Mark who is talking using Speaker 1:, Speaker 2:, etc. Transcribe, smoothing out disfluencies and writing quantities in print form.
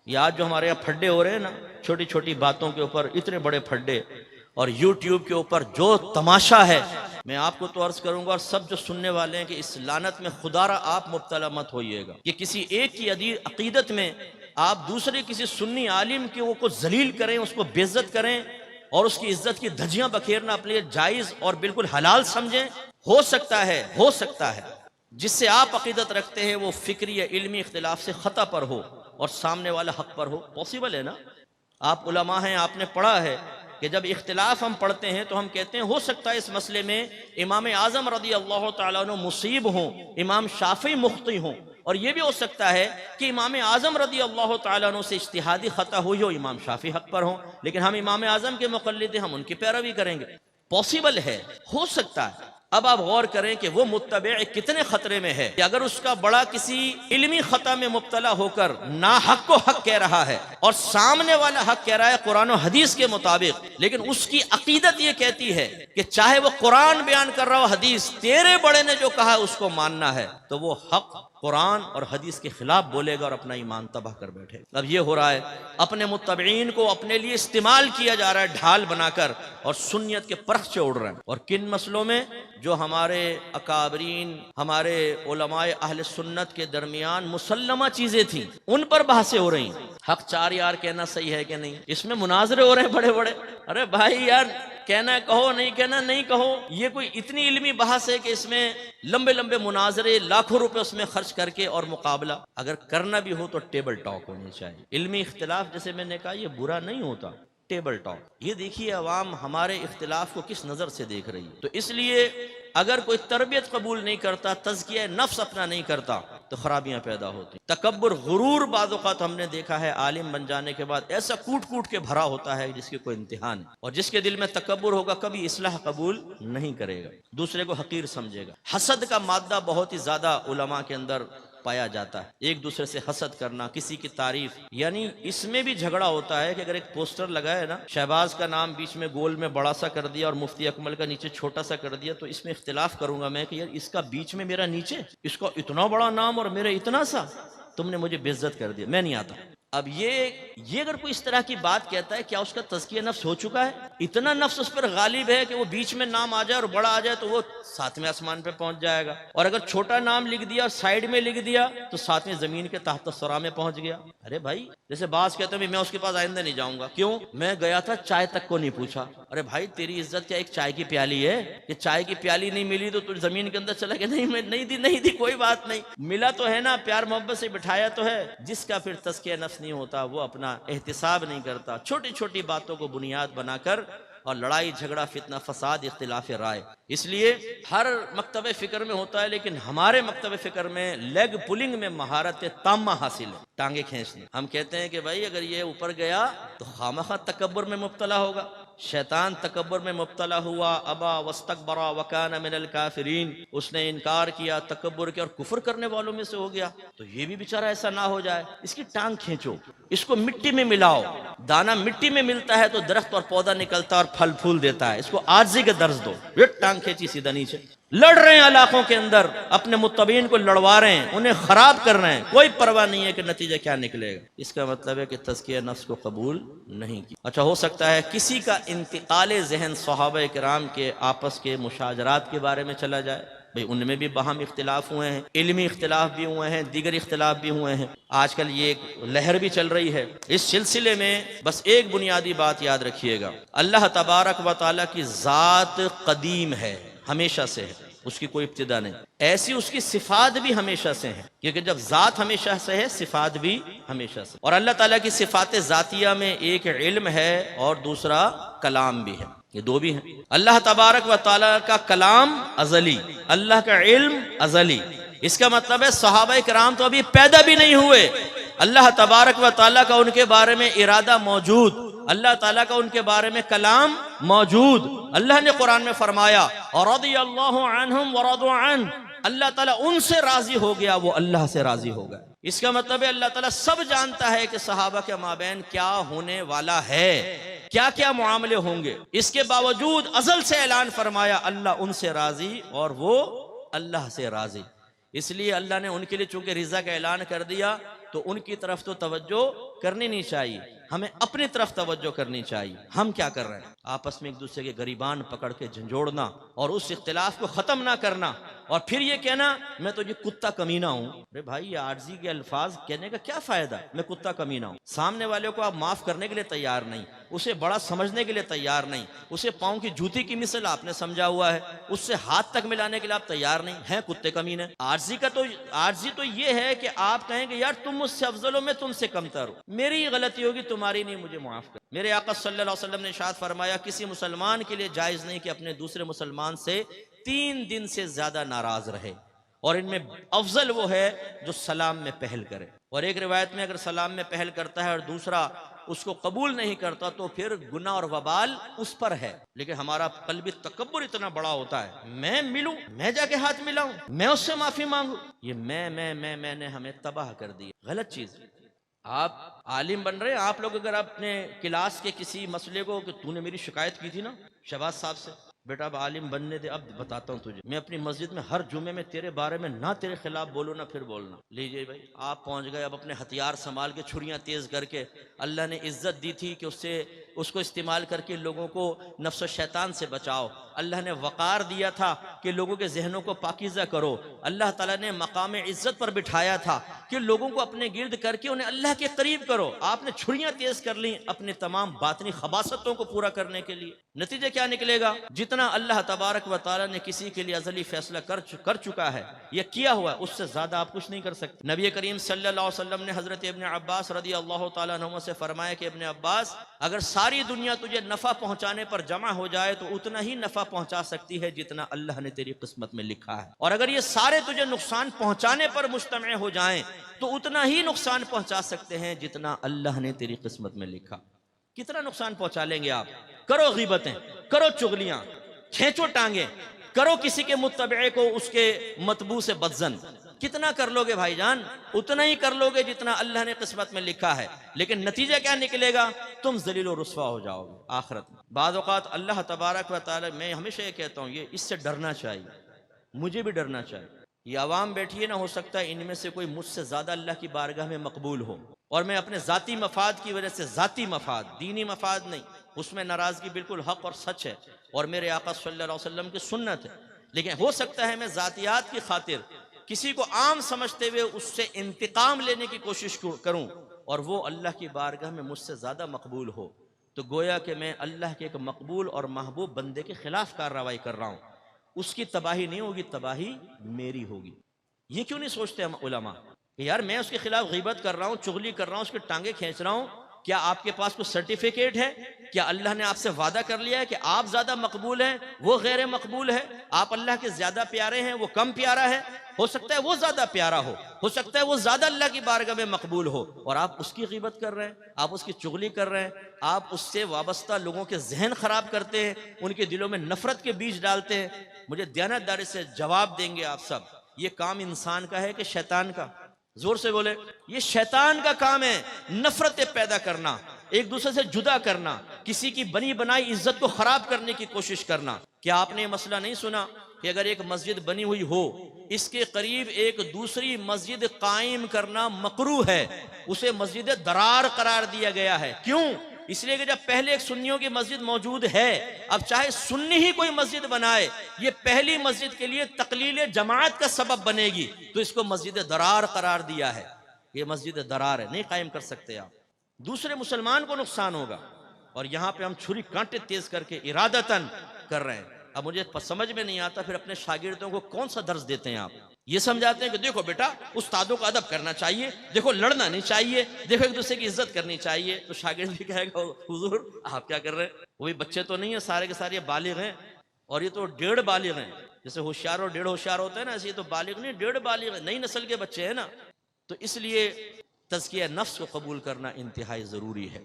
Speaker 1: یہ آج جو ہمارے یہاں پھڈے ہو رہے ہیں نا، چھوٹی چھوٹی باتوں کے اوپر اتنے بڑے پھڈے، اور یوٹیوب کے اوپر جو تماشا ہے، میں آپ کو تو عرض کروں گا اور سب جو سننے والے ہیں کہ اس لعنت میں خدا را آپ مبتلا مت ہوئیے گا کہ کسی ایک کی عقیدت میں آپ دوسرے کسی سنی عالم کو ذلیل کریں، اس کو بے عزت کریں اور اس کی عزت کی دھجیاں بکھیرنا اپنے لیے جائز اور بالکل حلال سمجھیں۔ ہو سکتا ہے جس سے آپ عقیدت رکھتے ہیں وہ فکری یا علمی اختلاف سے خطا پر ہو اور سامنے والا حق پر ہو، پاسبل ہے نا؟ آپ علماء ہیں، آپ نے پڑھا ہے کہ جب اختلاف ہم پڑھتے ہیں تو ہم کہتے ہیں ہو سکتا ہے اس مسئلے میں امام اعظم رضی اللہ تعالیٰ عنہ مصیب ہوں، امام شافعی مخطئ ہوں، اور یہ بھی ہو سکتا ہے کہ امام اعظم رضی اللہ تعالیٰ عنہ سے اجتہادی خطا ہوئی ہو، امام شافعی حق پر ہوں، لیکن ہم امام اعظم کے مقلد ہیں، ہم ان کی پیروی کریں گے۔ پاسبل ہے، ہو سکتا ہے۔ اب آپ غور کریں کہ وہ متبع کتنے خطرے میں ہے کہ اگر اس کا بڑا کسی علمی خطا میں مبتلا ہو کر ناحق کو حق کہہ رہا ہے اور سامنے والا حق کہہ رہا ہے قرآن و حدیث کے مطابق، لیکن اس کی عقیدت یہ کہتی ہے کہ چاہے وہ قرآن بیان کر رہا ہو حدیث، تیرے بڑے نے جو کہا اس کو ماننا ہے، تو وہ حق قرآن اور حدیث کے خلاف بولے گا اور اپنا ایمان تباہ کر بیٹھے گا۔ اب یہ ہو رہا ہے، اپنے متبعین کو اپنے لیے استعمال کیا جا رہا ہے ڈھال بنا کر، اور سنیت کے پرخچے اڑ رہے ہیں۔ اور کن مسئلوں میں؟ جو ہمارے اکابرین، ہمارے علماء اہل سنت کے درمیان مسلمہ چیزیں تھیں، ان پر بحثیں ہو رہی ہیں۔ حق چار یار کہنا صحیح ہے کہ نہیں، اس میں مناظرے ہو رہے ہیں بڑے بڑے۔ ارے بھائی یار، کہنا کہو، نہیں کہنا نہیں کہو، یہ کوئی اتنی علمی بحث ہے کہ اس میں لمبے لمبے مناظرے، لاکھوں روپے اس میں خرچ کر کے اور مقابلہ اگر کرنا بھی ہو تو ٹیبل ٹاک ہونی چاہیے۔ علمی اختلاف جیسے میں نے کہا یہ برا نہیں ہوتا، ٹیبل ٹاک۔ یہ دیکھیے عوام ہمارے اختلاف کو کس نظر سے دیکھ رہی ہے۔ تو اس لیے اگر کوئی تربیت قبول نہیں کرتا، تزکیہ نفس اپنا نہیں کرتا، تو خرابیاں پیدا ہوتی۔ تکبر، غرور بعض اوقات ہم نے دیکھا ہے عالم بن جانے کے بعد ایسا کوٹ کوٹ کے بھرا ہوتا ہے جس کی کوئی انتہا نہیں، اور جس کے دل میں تکبر ہوگا کبھی اصلاح قبول نہیں کرے گا، دوسرے کو حقیر سمجھے گا۔ حسد کا مادہ بہت ہی زیادہ علماء کے اندر پایا جاتا ہے، ایک دوسرے سے حسد کرنا، کسی کی تعریف، یعنی اس میں بھی جھگڑا ہوتا ہے کہ اگر ایک پوسٹر لگا ہے نا، شہباز کا نام بیچ میں گول میں بڑا سا کر دیا اور مفتی اکمل کا نیچے چھوٹا سا کر دیا، تو اس میں اختلاف کروں گا میں کہ یار اس کا بیچ میں میرا نیچے، اس کا اتنا بڑا نام اور میرا اتنا سا، تم نے مجھے بے عزت کر دیا، میں نہیں آتا۔ اب یہ اگر کوئی اس طرح کی بات کہتا ہے، کیا اس کا تزکیہ نفس ہو چکا ہے؟ اتنا نفس اس پر غالب ہے کہ وہ بیچ میں نام آ جائے اور بڑا آ جائے تو وہ ساتویں آسمان پہ پہنچ جائے گا، اور اگر چھوٹا نام لکھ دیا سائیڈ میں لکھ دیا تو ساتویں زمین کے تحت الثری میں پہنچ گیا۔ ارے بھائی، جیسے بعض کہتے ہیں میں اس کے پاس آئندہ نہیں جاؤں گا، کیوں؟ میں گیا تھا چائے تک کو نہیں پوچھا۔ ارے بھائی، تیری عزت کیا ایک چائے کی پیالی ہے کہ چائے کی پیالی نہیں ملی تو زمین کے اندر چلا گیا؟ نہیں، میں نہیں دی کوئی بات نہیں، ملا تو ہے نا، پیار محبت سے بٹھایا تو ہے۔ جس کا پھر تزکیہ نفس نہیں ہوتا وہ اپنا احتساب نہیں کرتا، چھوٹی چھوٹی باتوں کو بنیاد بنا کر اور لڑائی جھگڑا، فتنہ فساد، اختلاف رائے۔ اس لیے ہر مکتب فکر میں ہوتا ہے، لیکن ہمارے مکتب فکر میں لیگ پولنگ میں مہارت تامہ حاصل ہے، ٹانگیں کھینچنے۔ ہم کہتے ہیں کہ بھائی اگر یہ اوپر گیا تو خامخواہ تکبر میں مبتلا ہوگا۔ شیطان تکبر میں مبتلا ہوا، ابا واستکبر وکان من الکافرین، اس نے انکار کیا، تکبر کیا اور کفر کرنے والوں میں سے ہو گیا۔ تو یہ بھی بیچارہ ایسا نہ ہو جائے، اس کی ٹانگ کھینچو، اس کو مٹی میں ملاؤ۔ دانا مٹی میں ملتا ہے تو درخت اور پودا نکلتا ہے اور پھل پھول دیتا ہے، اس کو عاجزی کا درس دو۔ یہ ٹانگ کھینچی سیدھا نیچے، لڑ رہے ہیں علاقوں کے اندر، اپنے متبعین کو لڑوا رہے ہیں، انہیں خراب کر رہے ہیں، کوئی پرواہ نہیں ہے کہ نتیجہ کیا نکلے گا۔ اس کا مطلب ہے کہ تزکیہ نفس کو قبول نہیں کی۔ اچھا، ہو سکتا ہے کسی کا انتقال ذہن صحابہ کرام کے آپس کے مشاجرات کے بارے میں چلا جائے، بھئی ان میں بھی باہم اختلاف ہوئے ہیں، علمی اختلاف بھی ہوئے ہیں، دیگر اختلاف بھی ہوئے ہیں۔ آج کل یہ ایک لہر بھی چل رہی ہے، اس سلسلے میں بس ایک بنیادی بات یاد رکھیے گا، اللہ تبارک و تعالیٰ کی ذات قدیم ہے، ہمیشہ سے ہے، اس کی کوئی ابتدا نہیں۔ ایسی اس کی صفات بھی ہمیشہ سے ہیں، کیونکہ جب ذات ہمیشہ سے ہے صفات بھی ہمیشہ سے۔ اور اللہ تعالیٰ کی صفات ذاتیہ میں ایک علم ہے اور دوسرا کلام بھی ہے، یہ دو بھی ہیں۔ اللہ تبارک و تعالیٰ کا کلام ازلی، اللہ کا علم ازلی۔ اس کا مطلب ہے صحابہ کرام تو ابھی پیدا بھی نہیں ہوئے، اللہ تبارک و تعالیٰ کا ان کے بارے میں ارادہ موجود، اللہ تعالیٰ کا ان کے بارے میں کلام موجود۔ اللہ نے قرآن میں فرمایا رضی اللہ عنہم ورضوا عنہ، اللہ تعالیٰ ان سے راضی ہو گیا، وہ اللہ سے راضی ہو گئے۔ اس کا مطلب ہے اللہ تعالیٰ سب جانتا ہے کہ صحابہ کے مابین کیا ہونے والا ہے، کیا کیا معاملے ہوں گے، اس کے باوجود ازل سے اعلان فرمایا اللہ ان سے راضی اور وہ اللہ سے راضی۔ اس لیے اللہ نے ان کے لیے چونکہ رضا کا اعلان کر دیا تو ان کی طرف تو توجہ کرنی نہیں چاہیے، ہمیں اپنی طرف توجہ کرنی چاہیے۔ ہم کیا کر رہے ہیں؟ آپس میں ایک دوسرے کے گریبان پکڑ کے جھنجھوڑنا اور اس اختلاف کو ختم نہ کرنا، اور پھر یہ کہنا میں تو یہ کتا کمینہ ہوں۔ ارے بھائی، یہ عاجزی کے الفاظ کہنے کا کیا فائدہ؟ میں کتا کمینہ ہوں۔ سامنے والے کو آپ معاف کرنے کے لیے تیار نہیں، اسے بڑا سمجھنے کے لیے تیار نہیں، اسے پاؤں کی جوتی کی مثل آپ نے سمجھا ہوا ہے، اس سے ہاتھ تک ملانے کے لیے آپ تیار نہیں ہیں، کتے کمینے۔ عاجزی تو یہ ہے کہ آپ کہیں کہ یار تم مجھ سے افضل ہو، میں تم سے کمتر ہوں، میری غلطی ہوگی تمہاری نہیں، مجھے معاف کر۔ میرے آقا صلی اللہ علیہ وسلم نے ارشاد فرمایا کسی مسلمان کے لیے جائز نہیں کہ اپنے دوسرے مسلمان سے 3 دن سے زیادہ ناراض رہے، اور ان میں افضل وہ ہے جو سلام میں پہل کرے۔ اور ایک روایت میں اگر سلام میں پہل کرتا ہے اور دوسرا اس کو قبول نہیں کرتا تو پھر گناہ اور وبال اس پر ہے۔ لیکن ہمارا قلبی تکبر اتنا بڑا ہوتا ہے، میں ملوں، میں جا کے ہاتھ ملاؤں، میں اس سے معافی مانگوں، یہ میں نے ہمیں تباہ کر دی، غلط چیز۔ آپ عالم بن رہے ہیں، آپ لوگ اگر اپنے کلاس کے کسی مسئلے کو کہ تو نے میری شکایت کی تھی نا شہباز صاحب سے، بیٹا اب عالم بننے دے، اب بتاتا ہوں تجھے، میں اپنی مسجد میں ہر جمعے میں تیرے بارے میں نہ تیرے خلاف بولوں نہ پھر بولنا۔ لیجئے بھائی، آپ پہنچ گئے اب اپنے ہتھیار سنبھال کے، چھریاں تیز کر کے۔ اللہ نے عزت دی تھی کہ اس کو استعمال کر کے لوگوں کو نفس و شیطان سے بچاؤ۔ اللہ نے وقار دیا تھا کہ لوگوں کے ذہنوں کو پاکیزہ کرو۔ اللہ تعالیٰ نے مقام عزت پر بٹھایا تھا کہ لوگوں کو اپنے گرد کر کے انہیں اللہ کے قریب کرو۔ آپ نے چھریاں تیز کر لیں اپنے تمام باطنی خباثتوں کو پورا کرنے کے لیے۔ نتیجہ کیا نکلے گا؟ جتنا اللہ تبارک و تعالیٰ نے کسی کے لیے ازلی فیصلہ کر چکا ہے، یہ کیا ہوا ہے، اس سے زیادہ آپ کچھ نہیں کر سکتے۔ نبی کریم صلی اللہ علیہ وسلم نے حضرت ابن عباس رضی اللہ تعالیٰ عنہ سے فرمایا کہ ابن عباس، اگر ساری دنیا تجھے نفع پہنچانے پر جمع ہو جائے تو اتنا ہی نفع پہنچا سکتی ہے جتنا اللہ نے تیری قسمت میں لکھا ہے، اور اگر یہ سارے تجھے نقصان پہنچانے پر مجتمع ہو جائیں تو اتنا ہی نقصان پہنچا سکتے ہیں جتنا اللہ نے تیری قسمت میں لکھا۔ کتنا نقصان پہنچا لیں گے آپ؟ کرو غیبتیں، کرو چغلیاں، کھینچو ٹانگیں، کرو کسی کے متبعے کو اس کے متبوع سے بدزن، کتنا کر لو گے بھائی جان؟ اتنا ہی کر لو گے جتنا اللہ نے قسمت میں لکھا ہے، لیکن نتیجہ کیا نکلے گا؟ تم ذلیل و رسوا ہو جاؤ گے آخرت میں۔ بعض اوقات اللہ تبارک و تعالی، میں ہمیشہ یہ کہتا ہوں، یہ اس سے ڈرنا چاہیے، مجھے بھی ڈرنا چاہیے۔ یہ عوام بیٹھی ہے نا، ہو سکتا ہے ان میں سے کوئی مجھ سے زیادہ اللہ کی بارگاہ میں مقبول ہو، اور میں اپنے ذاتی مفاد کی وجہ سے، ذاتی مفاد، دینی مفاد نہیں، اس میں ناراضگی بالکل حق اور سچ ہے اور میرے آقا صلی اللہ علیہ وسلم کی سنت ہے، لیکن ہو سکتا ہے میں ذاتیات کی خاطر کسی کو عام سمجھتے ہوئے اس سے انتقام لینے کی کوشش کروں اور وہ اللہ کی بارگاہ میں مجھ سے زیادہ مقبول ہو، تو گویا کہ میں اللہ کے ایک مقبول اور محبوب بندے کے خلاف کارروائی کر رہا ہوں۔ اس کی تباہی نہیں ہوگی، تباہی میری ہوگی۔ یہ کیوں نہیں سوچتے ہم علماء کہ یار میں اس کے خلاف غیبت کر رہا ہوں، چغلی کر رہا ہوں، اس کے ٹانگیں کھینچ رہا ہوں، کیا آپ کے پاس کوئی سرٹیفکیٹ ہے؟ کیا اللہ نے آپ سے وعدہ کر لیا ہے کہ آپ زیادہ مقبول ہیں، وہ غیر مقبول ہے؟ آپ اللہ کے زیادہ پیارے ہیں، وہ کم پیارا ہے؟ ہو سکتا ہے وہ زیادہ پیارا ہو سکتا ہے وہ زیادہ اللہ کی بارگاہ میں مقبول ہو، اور آپ اس کی غیبت کر رہے ہیں، آپ اس کی چغلی کر رہے ہیں، آپ اس سے وابستہ لوگوں کے ذہن خراب کرتے ہیں، ان کے دلوں میں نفرت کے بیج ڈالتے ہیں۔ مجھے دیانتداری سے جواب دیں گے آپ سب، یہ کام انسان کا ہے کہ شیطان کا؟ زور سے بولے۔ یہ شیطان کا کام ہے، نفرتیں پیدا کرنا، ایک دوسرے سے جدا کرنا، کسی کی بنی بنائی عزت کو خراب کرنے کی کوشش کرنا۔ کیا آپ نے یہ مسئلہ نہیں سنا کہ اگر ایک مسجد بنی ہوئی ہو، اس کے قریب ایک دوسری مسجد قائم کرنا مکروہ ہے، اسے مسجد درار قرار دیا گیا ہے؟ کیوں؟ اس لیے کہ جب پہلے ایک سنیوں کی مسجد موجود ہے، اب چاہے سنی ہی کوئی مسجد بنائے، یہ پہلی مسجد کے لیے تقلیل جماعت کا سبب بنے گی، تو اس کو مسجد درار قرار دیا ہے۔ یہ مسجد درار ہے، نہیں قائم کر سکتے آپ، دوسرے مسلمان کو نقصان ہوگا، اور یہاں پہ ہم چھری کانٹے تیز کر کے ارادتاً کر رہے ہیں۔ اب مجھے سمجھ میں نہیں آتا پھر اپنے شاگردوں کو کون سا درس دیتے ہیں آپ؟ یہ سمجھاتے ہیں کہ دیکھو بیٹا استادوں کا ادب کرنا چاہیے، دیکھو لڑنا نہیں چاہیے، دیکھو ایک دوسرے کی عزت کرنی چاہیے، تو شاگرد بھی کہے گا حضور آپ کیا کر رہے ہیں؟ وہی بچے تو نہیں ہیں، سارے کے سارے بالغ ہیں، اور یہ تو 1.5 بالغ ہیں، جیسے ہوشیار اور 1.5 ہوشیار ہوتا ہے نا، ایسے یہ تو بالغ نہیں، 1.5 بالغ ہیں، نئی نسل کے بچے ہیں نا۔ تو اس لیے تزکیہ نفس کو قبول کرنا انتہائی ضروری ہے۔